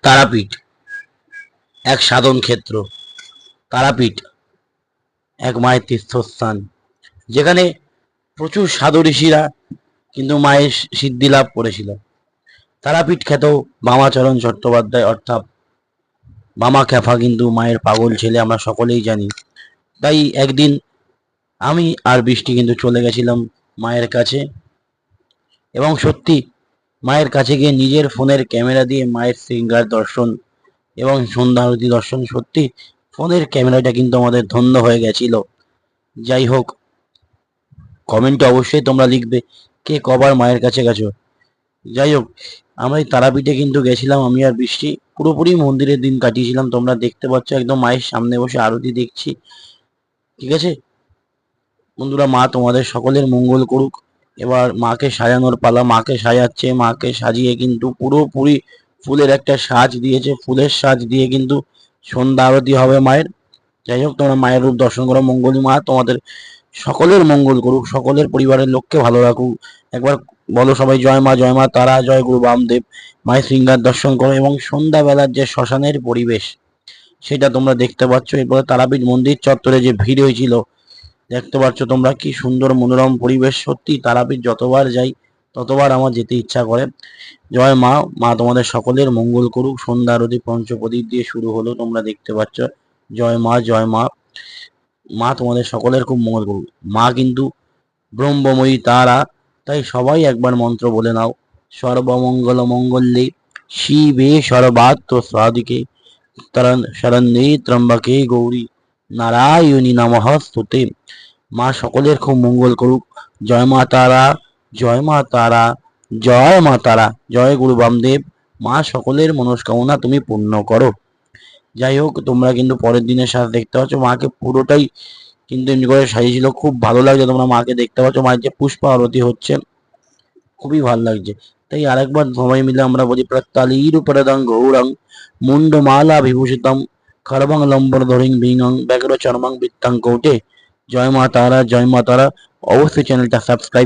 তারাপীঠ এক সাধন ক্ষেত্র। তারাপীঠ এক মায়ের তীর্থস্থান, যেখানে প্রচুর সাধু ঋষিরা কিন্তু মায়ের সিদ্ধি লাভ করেছিল। তারাপীঠ খ্যাত বামাচরণ চট্টোপাধ্যায় অর্থাৎ বামা খ্যাপা কিন্তু মায়ের পাগল ছেলে, আমরা সকলেই জানি। তাই একদিন আমি আর বৃষ্টি কিন্তু চলে গেছিলাম মায়ের কাছে, এবং সত্যি মায়ের কাছে গিয়ে নিজের ফোনের ক্যামেরা দিয়ে মায়ের শৃঙ্গার দর্শন এবং সন্ধ্যা আরতি দর্শন, সত্যি ফোনের ক্যামেরাটা কিন্তু আমাদের ধন্য হয়ে গেছিল। যাই হোক, কমেন্টে অবশ্যই তোমরা লিখবে কে কবার মায়ের কাছে গেছো। যাই হোক, আমরা এই তারাপীঠে কিন্তু গেছিলাম আমি আর বৃষ্টি, পুরোপুরি মন্দিরের দিন কাটিয়েছিলাম। তোমরা দেখতে পাচ্ছ একদম মায়ের সামনে বসে আরতি দেখছি। ঠিক আছে বন্ধুরা, মা তোমাদের সকলের মঙ্গল করুক। এবার মাকে সাজানোর পালা, মাকে সাজাচ্ছে, মাকে সাজিয়ে কিন্তু পুরোপুরি ফুলের একটা সাজ দিয়েছে, ফুলের সাজ দিয়ে কিন্তু সন্ধ্যা আরতি হবে মায়ের। যাই হোক, তোমরা মায়ের রূপ দর্শন করো। মঙ্গলী মা তোমাদের সকলের মঙ্গল করুক, সকলের পরিবারের লোককে ভালো রাখুক। একবার বলো সবাই, জয় মা তারা, জয় গুরু বামদেব। মায়ের শৃঙ্গার দর্শন করো এবং সন্ধ্যাবেলার যে শ্মশানের পরিবেশ সেটা তোমরা দেখতে পাচ্ছ। এরপরে তারাপীঠ মন্দির চত্বরে যে ভিড় হয়েছিল দেখতে পাচ্ছ তোমরা, কি সুন্দর মনোরম পরিবেশ। সত্যি তারাপীঠ যতবার যাই ততবার আমার যেতে ইচ্ছা করে। জয় মা, মা তোমাদের সকলের মঙ্গল করুক। সন্ধ্যা আরতি পঞ্চপ্রদীপ দিয়ে শুরু হলো, তোমরা দেখতে পাচ্ছ। জয় মা, জয় মা, মা তোমাদের সকলের খুব মঙ্গল করুক। মা কিন্তু ব্রহ্মময়ী তারা, তাই সবাই একবার মন্ত্র বলে নাও। সর্বমঙ্গল মঙ্গলে শিবে সর্বাত্ম সাধিকে শরণ্যে ত্র্যম্বকে গৌরী নারায়ণী নমঃস্তুতে। মা সকলের খুব মঙ্গল করুক। জয় মা তারা, জয় মা তারা, জয় মা তারা, জয় গুরু বামদেব। মা সকলের মনস্কামনা তুমি পূর্ণ করো। যাই হোক, তোমরা কিন্তু পরের দিনের সাথে দেখতে পাচ্ছ মাকে পুরোটাই কিন্তু এমনি করে সাজিয়েছিল, খুব ভালো লাগছে। তোমরা মাকে দেখতে পাচ্ছ, মায়ের যে পুষ্প আরতি হচ্ছে খুবই ভালো লাগছে। তাই আরেকবার সবাই মিলে আমরা বলি, প্রত্যালীর উপরদং গৌরং মুন্ডমালা বিভূষিতম খর্বং লম্বরধরিং বিঙং ব্যাঘ্র চর্মং বৃত্তাং কোটে। জয় মা তারা, জয় মা তারা। অবশ্যই চ্যানেলটা সাবস্ক্রাইব